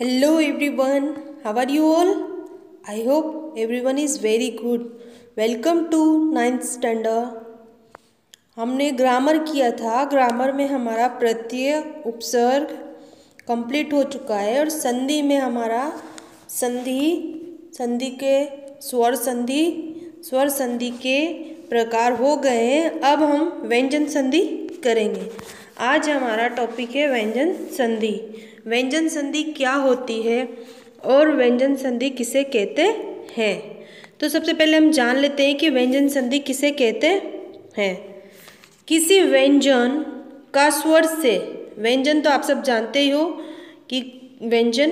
Hello everyone, how are you all? I hope everyone is very good. Welcome to 9th standard. हमने grammar किया था। Grammar में हमारा प्रत्यय उपसर्ग कंप्लीट हो चुका है और संधि में हमारा संधि के स्वर संधि के प्रकार हो गए हैं। अब हम व्यंजन संधि करेंगे। आज हमारा टॉपिक है व्यंजन संधि। व्यंजन संधि क्या होती है और व्यंजन संधि किसे कहते हैं। तो सबसे पहले हम जान लेते हैं कि व्यंजन संधि किसे कहते हैं। किसी व्यंजन का स्वर से, व्यंजन तो आप सब जानते ही हो कि व्यंजन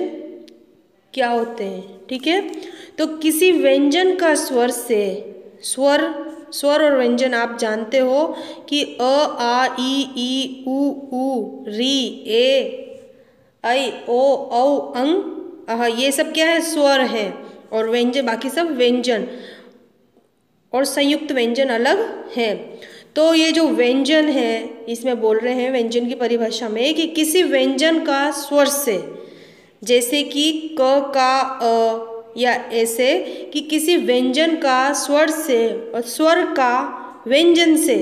क्या होते हैं, ठीक है। तो किसी व्यंजन का स्वर से, स्वर और व्यंजन आप जानते हो कि अ आ ई उ री ए ऐ ओ औ अंग अह, ये सब क्या है, स्वर है। और व्यंजन, बाकी सब व्यंजन और संयुक्त व्यंजन अलग है। तो ये जो व्यंजन है, इसमें बोल रहे हैं व्यंजन की परिभाषा में कि किसी व्यंजन का स्वर से, जैसे कि क का अ, या ऐसे कि किसी व्यंजन का स्वर से और स्वर का व्यंजन से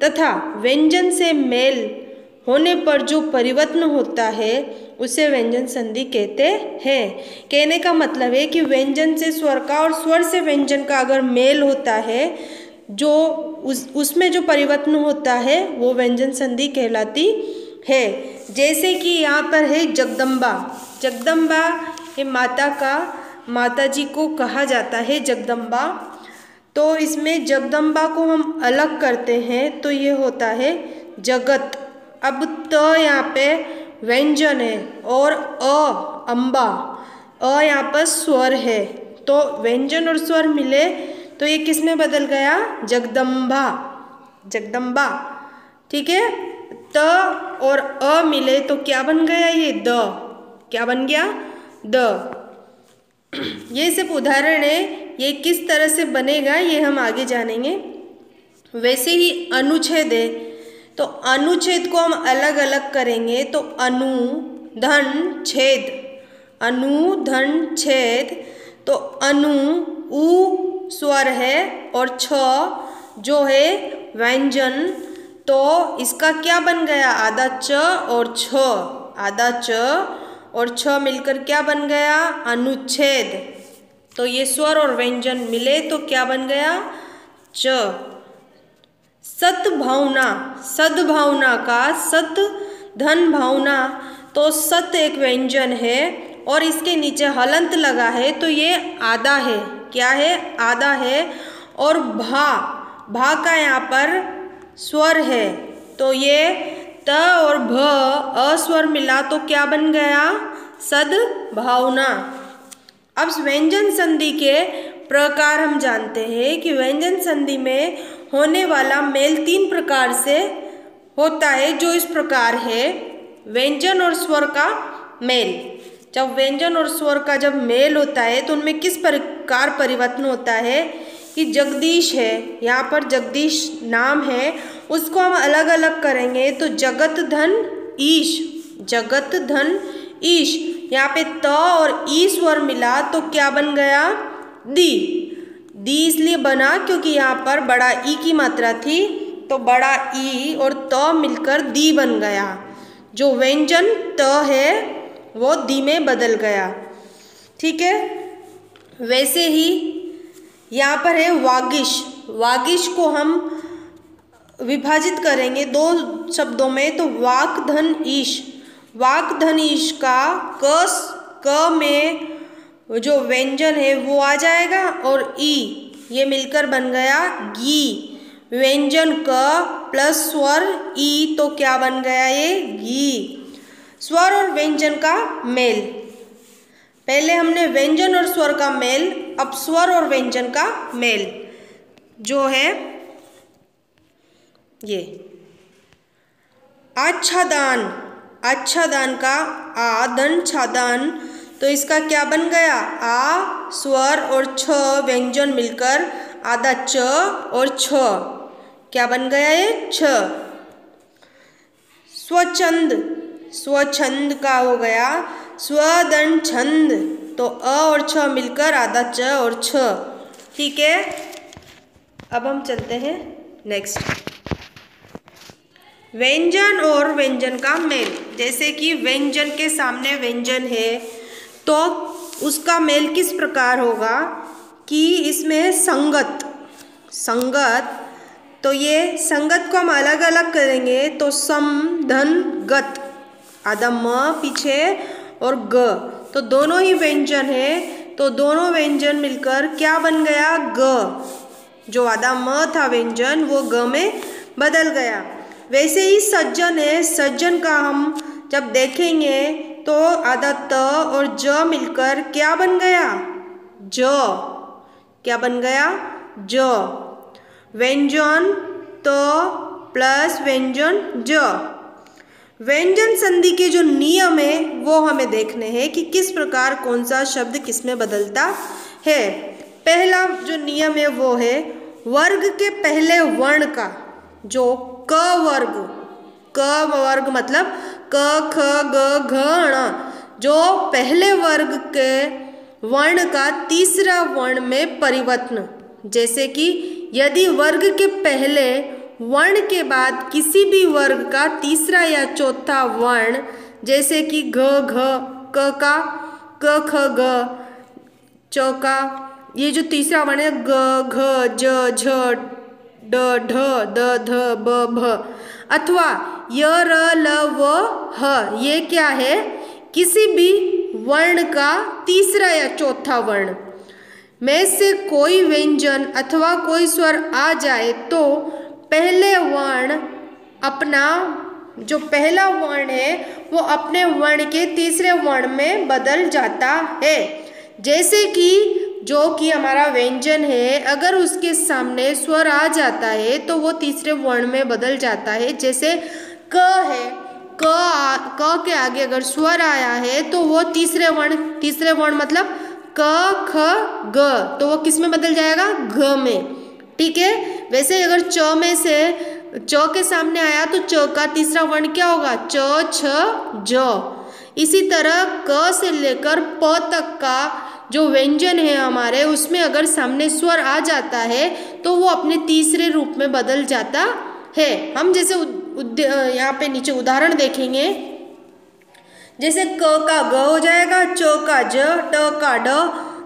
तथा व्यंजन से मेल होने पर जो परिवर्तन होता है उसे व्यंजन संधि कहते हैं। कहने का मतलब है कि व्यंजन से स्वर का और स्वर से व्यंजन का अगर मेल होता है, जो उसमें जो परिवर्तन होता है वो व्यंजन संधि कहलाती है। जैसे कि यहाँ पर है जगदम्बा। जगदम्बा ये माता जी को कहा जाता है जगदम्बा। तो इसमें जगदम्बा को हम अलग करते हैं तो ये होता है जगत। अब त यहाँ पे व्यंजन है और अम्बा, यहाँ पर स्वर है। तो व्यंजन और स्वर मिले तो ये किस में बदल गया, जगदम्बा, ठीक है। त और अ मिले तो क्या बन गया, ये द, क्या बन गया, द। ये सिर्फ उदाहरण है, ये किस तरह से बनेगा ये हम आगे जानेंगे। वैसे ही अनुच्छेद है, तो अनुच्छेद को हम अलग अलग करेंगे। तो अनु धन छेद, तो अनु उ स्वर है और छ जो है व्यंजन। तो इसका क्या बन गया, आधा च और छ, आधा च और छ मिलकर क्या बन गया, अनुच्छेद। तो ये स्वर और व्यंजन मिले तो क्या बन गया, च। सद्भावना का सत धन भावना, तो सत एक व्यंजन है और इसके नीचे हलंत लगा है तो ये आधा है, क्या है, आधा है। और भा का यहाँ पर स्वर है, तो ये त और भ अस्वर मिला तो क्या बन गया, सद्भावना। अब व्यंजन संधि के प्रकार हम जानते हैं कि व्यंजन संधि में होने वाला मेल 3 प्रकार से होता है, जो इस प्रकार है। व्यंजन और स्वर का मेल, जब व्यंजन और स्वर का जब मेल होता है तो उनमें किस प्रकार परिवर्तन होता है कि जगदीश है, यहाँ पर जगदीश नाम है, उसको हम अलग अलग करेंगे तो जगत धन ईश, यहाँ पे त और ई स्वर मिला तो क्या बन गया, दी इसलिए बना क्योंकि यहाँ पर बड़ा ई की मात्रा थी, तो बड़ा ई और त मिलकर दी बन गया। जो व्यंजन त है वो दी में बदल गया, ठीक है। वैसे ही यहाँ पर है वागिश को हम विभाजित करेंगे 2 शब्दों में, तो वाक धन ईश का क में जो व्यंजन है वो आ जाएगा और ई ये मिलकर बन गया गी। व्यंजन क प्लस स्वर ई तो क्या बन गया, ये गी। स्वर और व्यंजन का मेल, पहले हमने व्यंजन और स्वर का मेल, अब स्वर और व्यंजन का मेल जो है ये। आच्छादन का आदन छादन, तो इसका क्या बन गया, आ स्वर और छ व्यंजन मिलकर आधा च और छ, क्या बन गया, ये छ। स्वच्छंद का हो गया स्वदंड छंद, तो अ और छ मिलकर आधा च और छ। ठीक है, अब हम चलते हैं नेक्स्ट। व्यंजन और व्यंजन का मेल। जैसे कि व्यंजन के सामने व्यंजन है तो उसका मेल किस प्रकार होगा कि इसमें संगत, तो ये संगत को हम अलग अलग करेंगे तो सम धन गत, आधा म पीछे और ग, तो दोनों ही व्यंजन है तो दोनों व्यंजन मिलकर क्या बन गया, ग। जो आधा म था व्यंजन वो ग में बदल गया। वैसे ही सज्जन है, सज्जन का हम जब देखेंगे तो आधा त और ज मिलकर क्या बन गया, ज। क्या बन गया, ज। व्यंजन त प्लस व्यंजन ज। व्यंजन संधि के जो नियम है वो हमें देखने हैं कि किस प्रकार कौन सा शब्द किस में बदलता है। पहला जो नियम है वो है वर्ग के पहले वर्ण का, जो क वर्ग मतलब क ख ग घ ण, जो पहले वर्ग के वर्ण का तीसरा वर्ण में परिवर्तन। जैसे कि यदि वर्ग के पहले वर्ण के बाद किसी भी वर्ग का तीसरा या चौथा वर्ण, जैसे कि घ घ क का क ख ग च का, ये जो तीसरा वर्ण है ग घ ज झ ड ढ द ध ब भ, अथवा य र ल व ह, ये क्या है, किसी भी वर्ण का तीसरा या चौथा वर्ण में से कोई व्यंजन अथवा कोई स्वर आ जाए तो पहले वर्ण अपना, जो पहला वर्ण है वो अपने वर्ण के तीसरे वर्ण में बदल जाता है। जैसे कि जो कि हमारा व्यंजन है, अगर उसके सामने स्वर आ जाता है तो वो तीसरे वर्ण में बदल जाता है। जैसे क है, क के आगे अगर स्वर आया है तो वो तीसरे वर्ण मतलब क ख ग, तो वो किस में बदल जाएगा, घ में। ठीक है, वैसे अगर च में से च के सामने आया तो च का तीसरा वर्ण क्या होगा, च छ ज। इसी तरह क से लेकर प तक का जो व्यंजन है हमारे, उसमें अगर सामने स्वर आ जाता है तो वो अपने तीसरे रूप में बदल जाता है। हम जैसे यहाँ पे नीचे उदाहरण देखेंगे, जैसे क का ग हो जाएगा, च का ज, ट का ड,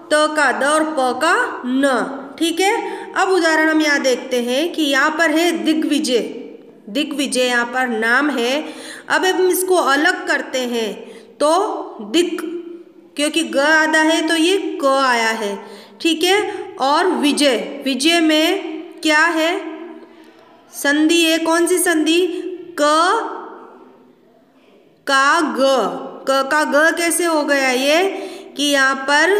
त का द और प का न। ठीक है, अब उदाहरण हम यहाँ देखते हैं कि यहाँ पर है दिग्विजय। दिग्विजय यहाँ पर नाम है। अब हम इसको अलग करते हैं तो दिक, क्योंकि ग आधा है तो ये क आया है। ठीक है, और विजय, विजय में क्या है, संधि है, कौन सी संधि, क का ग। क का ग कैसे हो गया ये, कि यहाँ पर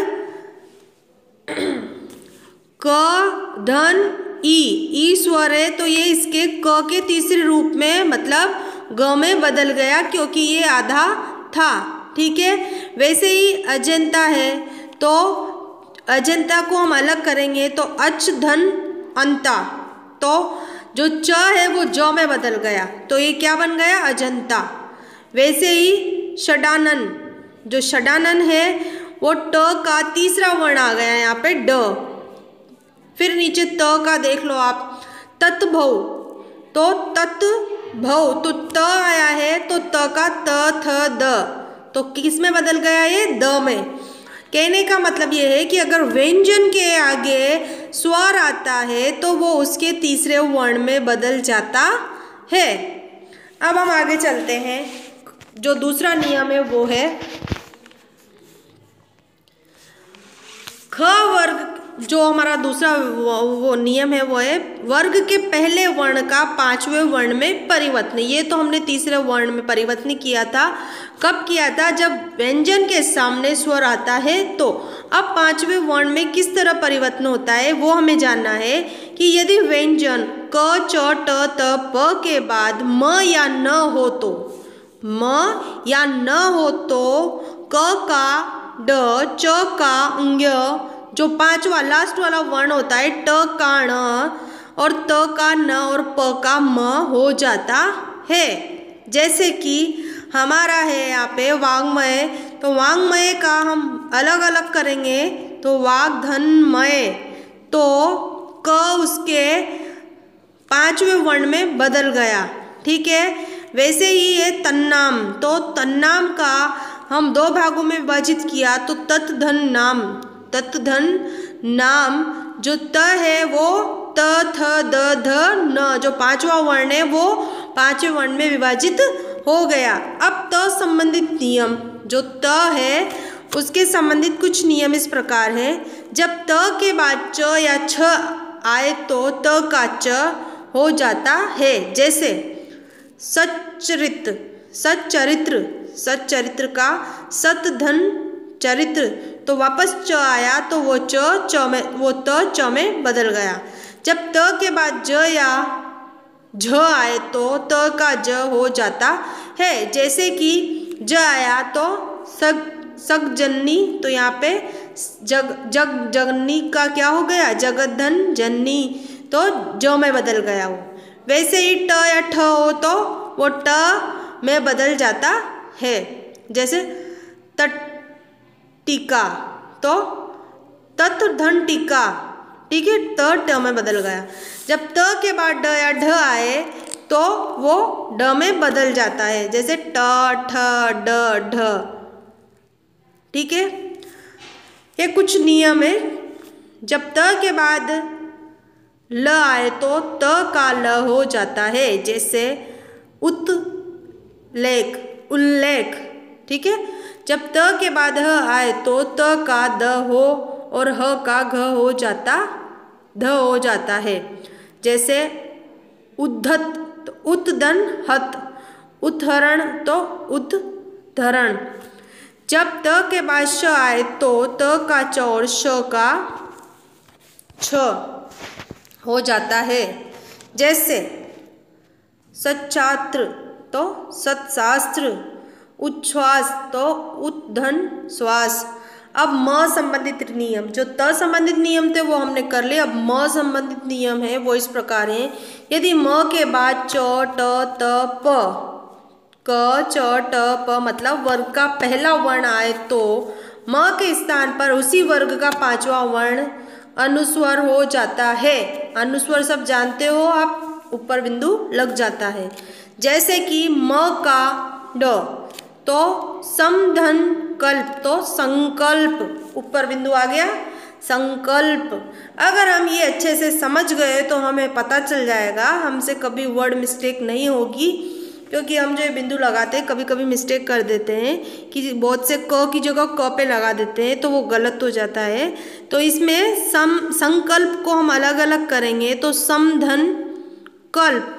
क धन ई स्वर है तो ये इसके क के तीसरे रूप में मतलब ग में बदल गया, क्योंकि ये आधा था। ठीक है, वैसे ही अजंता है तो अजंता को हम अलग करेंगे तो अच धन अंता, तो जो च है वो ज में बदल गया तो ये क्या बन गया, अजंता। वैसे ही षडानन, जो षडानन है वो ट का तीसरा वर्ण आ गया यहाँ पे ड। फिर नीचे त का देख लो आप, तत्भव, तो तत्भव, तो त आया है तो त का त थ द, तो किस में बदल गया, ये द में। कहने का मतलब ये है कि अगर व्यंजन के आगे स्वर आता है तो वो उसके तीसरे वर्ण में बदल जाता है। अब हम आगे चलते हैं, जो दूसरा नियम है वो है ख वर्ग। जो हमारा दूसरा वो नियम है वो है वर्ग के पहले वर्ण का पांचवें वर्ण में परिवर्तन। ये तो हमने तीसरे वर्ण में परिवर्तन किया था। कब किया था, जब व्यंजन के सामने स्वर आता है तो। अब पांचवें वर्ण में किस तरह परिवर्तन होता है वो हमें जानना है कि यदि व्यंजन क च ट त प के बाद म या न हो तो, म या न हो तो क का ड, च का ङ, जो पांचवा लास्ट वाला वर्ण होता है ट का ण और त का न और प का म हो जाता है। जैसे कि हमारा है यहाँ पे वाङ्मय तो वाङ्मय का हम अलग अलग करेंगे तो वाग्धनमय, तो क उसके 5वें वर्ण में बदल गया। ठीक है, वैसे ही ये तन्नाम, तो तन्नाम का हम 2 भागों में विभाजित किया तो तत्धन नाम, तत्धन नाम जो त है वो त थ द ध न, जो 5वां वर्ण है वो 5वें वर्ण में विभाजित हो गया। अब त संबंधित नियम, जो त है उसके संबंधित कुछ नियम इस प्रकार हैं। जब त के बाद च या छ आए तो त का च हो जाता है। जैसे सच्चरित्र, सच्चरित्र, सच्चरित्र का सतधन चरित्र, तो वापस च आया तो वो त च में बदल गया। जब त के बाद ज या झ आए तो त का ज हो जाता है। जैसे कि ज आया तो सगजननी, तो यहाँ पे जगजननी का क्या हो गया, जगधन जननी, तो ज में बदल गया वो। वैसे ही ट या ठ हो तो वो ट में बदल जाता है। जैसे तटीका, तो तत्धन टीका, ठीक है, त ट में बदल गया। जब त के बाद ड या ढ आए तो वो ड में बदल जाता है। जैसे ट ठ ड ढ, ठीक है। ये कुछ नियम है। जब त के बाद ल आए तो त का ल हो जाता है। जैसे उत्लेख, उल्लेख, ठीक है। जब त के बाद ह आए तो त का द हो और ह का घ हो जाता, ध हो जाता है। जैसे उद्धत, तो उत्दन हत, उद्धरण तो उद्धरण। जब त के बाद श आए तो त का च और श का छ हो जाता है। जैसे सच्छात्र तो सत्शास्त्र, उच्छ्वास तो उद्धन श्वास। अब म संबंधित नियम, जो त संबंधित नियम थे वो हमने कर लिए। अब म संबंधित नियम है वो इस प्रकार हैं। यदि म के बाद च ट त प, क च ट प मतलब वर्ग का पहला वर्ण आए तो म के स्थान पर उसी वर्ग का 5वां वर्ण अनुस्वर हो जाता है। अनुस्वर सब जानते हो आप, ऊपर बिंदु लग जाता है। जैसे कि म का ड, तो समधन कल्प, तो संकल्प, ऊपर बिंदु आ गया संकल्प। अगर हम ये अच्छे से समझ गए तो हमें पता चल जाएगा, हमसे कभी वर्ड मिस्टेक नहीं होगी। क्योंकि हम जो ये बिंदु लगाते हैं कभी कभी मिस्टेक कर देते हैं कि बहुत से क की जगह क पे लगा देते हैं, तो वो गलत हो जाता है। तो इसमें संकल्प को हम अलग अलग करेंगे तो समधन कल्प,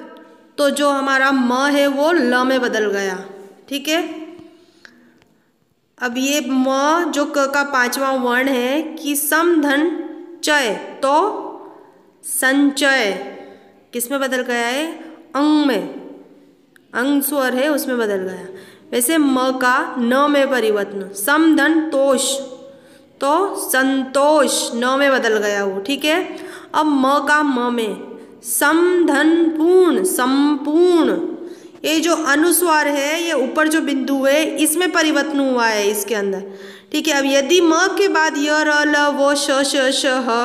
तो जो हमारा म है वो ल में बदल गया। ठीक है। अब ये म जो क का 5वां वर्ण है कि समधन चय, तो संचय किस में बदल गया है, अंग में, अंग स्वर है उसमें बदल गया। वैसे म का न में परिवर्तन, समधन तोष, तो संतोष, न में बदल गया वो। ठीक है। अब म का म में समधन पूर्ण, संपूर्ण, ये जो अनुस्वार है ये ऊपर जो बिंदु है इसमें परिवर्तन हुआ है इसके अंदर। ठीक है। अब यदि म के बाद य र ल वो श श श ह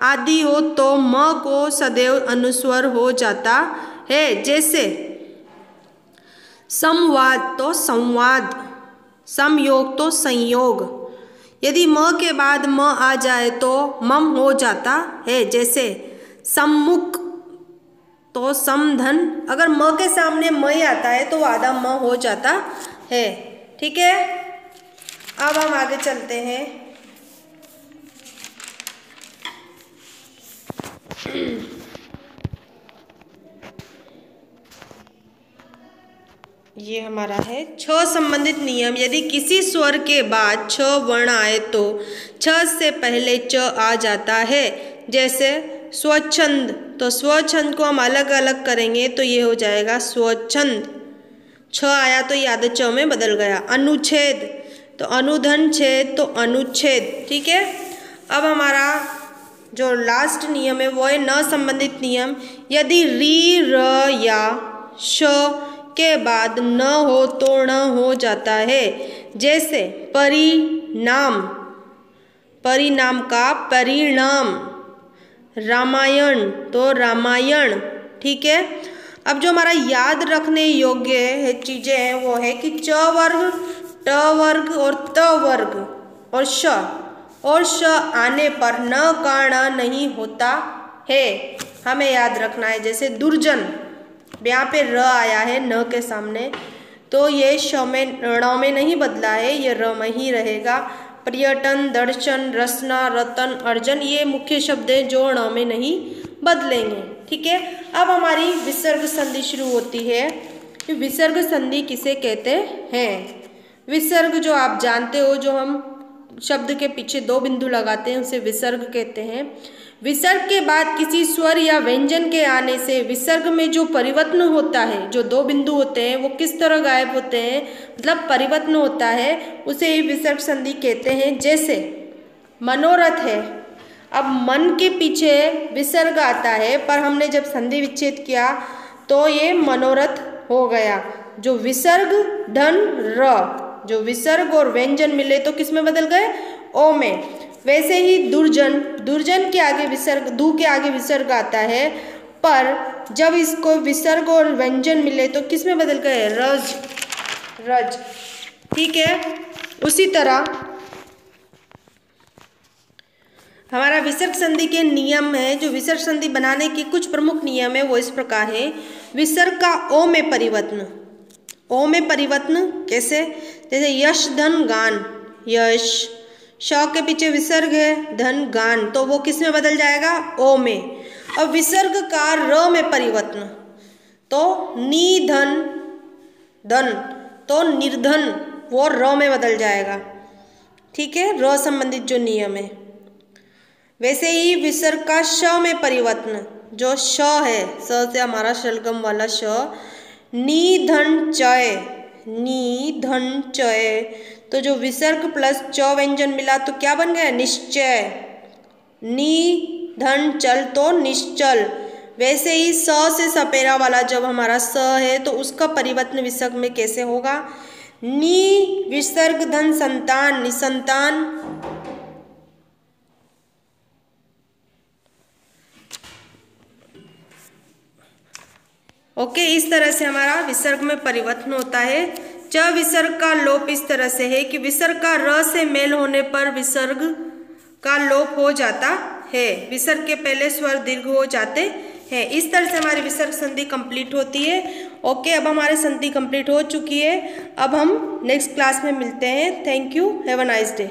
आदि हो तो म को सदैव अनुस्वर हो जाता है। जैसे संवाद तो संवाद, समयोग तो संयोग। यदि म के बाद म आ जाए तो मम हो जाता है। जैसे सम्मुख तो समधन, अगर म के सामने म ही आता है तो आधा म हो जाता है। ठीक है। अब हम आगे चलते हैं। ये हमारा है छ संबंधित नियम। यदि किसी स्वर के बाद छ वर्ण आए तो छ से पहले च आ जाता है। जैसे स्वच्छंद, तो स्वच्छंद को हम अलग अलग करेंगे तो ये हो जाएगा स्वच्छंद, छ आया तो ये आधे च में बदल गया। अनुच्छेद, तो अनुधन छेद, तो अनुच्छेद। ठीक है। अब हमारा जो लास्ट नियम है वो है न संबंधित नियम। यदि री र या श के बाद न हो तो ण हो जाता है। जैसे परिणाम, परिणाम का परिणाम, रामायण तो रामायण। ठीक है। अब जो हमारा याद रखने योग्य है चीज़ें हैं वो है कि च वर्ग, ट वर्ग और त वर्ग और श आने पर न का ण नहीं होता है, हमें याद रखना है। जैसे दुर्जन, यहाँ पे र आया है न के सामने, तो ये श में ण में नहीं बदला है, ये र में ही रहेगा। पर्यटन, दर्शन, रसना, रतन, अर्जन, ये मुख्य शब्द हैं जो ण में नहीं बदलेंगे। ठीक है। अब हमारी विसर्ग संधि शुरू होती है। विसर्ग संधि किसे कहते हैं? विसर्ग जो आप जानते हो, जो हम शब्द के पीछे दो बिंदु लगाते हैं उसे विसर्ग कहते हैं। विसर्ग के बाद किसी स्वर या व्यंजन के आने से विसर्ग में जो परिवर्तन होता है, जो दो बिंदु होते हैं वो किस तरह गायब होते हैं, मतलब परिवर्तन होता है, उसे ही विसर्ग संधि कहते हैं। जैसे मनोरथ है, अब मन के पीछे विसर्ग आता है, पर हमने जब संधि विच्छेद किया तो ये मनोरथ हो गया। जो विसर्ग धन र, जो विसर्ग और व्यंजन मिले तो किस में बदल गए? ओ में। वैसे ही दुर्जन, दुर्जन के आगे विसर्ग, दू के आगे विसर्ग आता है, पर जब इसको विसर्ग और व्यंजन मिले तो किस में बदल गए? रज, रज। ठीक है। उसी तरह हमारा विसर्ग संधि के नियम है, जो विसर्ग संधि बनाने के कुछ प्रमुख नियम है वो इस प्रकार है। विसर्ग का ओ में परिवर्तन, ओ में परिवर्तन कैसे? जैसे यश धन गान, यश, श के पीछे विसर्ग है, धन गान, तो वो किस में बदल जाएगा? ओ में। अब विसर्ग का र में परिवर्तन, तो नी धन धन, तो निर्धन, वो र में बदल जाएगा। ठीक है, र संबंधित जो नियम है। वैसे ही विसर्ग का श में परिवर्तन, जो श है, स से हमारा शलगम वाला श, नी धन चय, नी धन चय, तो जो विसर्ग प्लस च व्यंजन मिला तो क्या बन गया? निश्चय। नी धन चल तो निश्चल। वैसे ही स से सपेरा वाला जब हमारा स है तो उसका परिवर्तन विसर्ग में कैसे होगा? नी विसर्ग धन संतान, निसंतान। ओके, इस तरह से हमारा विसर्ग में परिवर्तन होता है। च विसर्ग का लोप इस तरह से है कि विसर्ग का र से मेल होने पर विसर्ग का लोप हो जाता है, विसर्ग के पहले स्वर दीर्घ हो जाते हैं। इस तरह से हमारी विसर्ग संधि कंप्लीट होती है। ओके, अब हमारी संधि कंप्लीट हो चुकी है। अब हम नेक्स्ट क्लास में मिलते हैं। Thank you, have a nice day.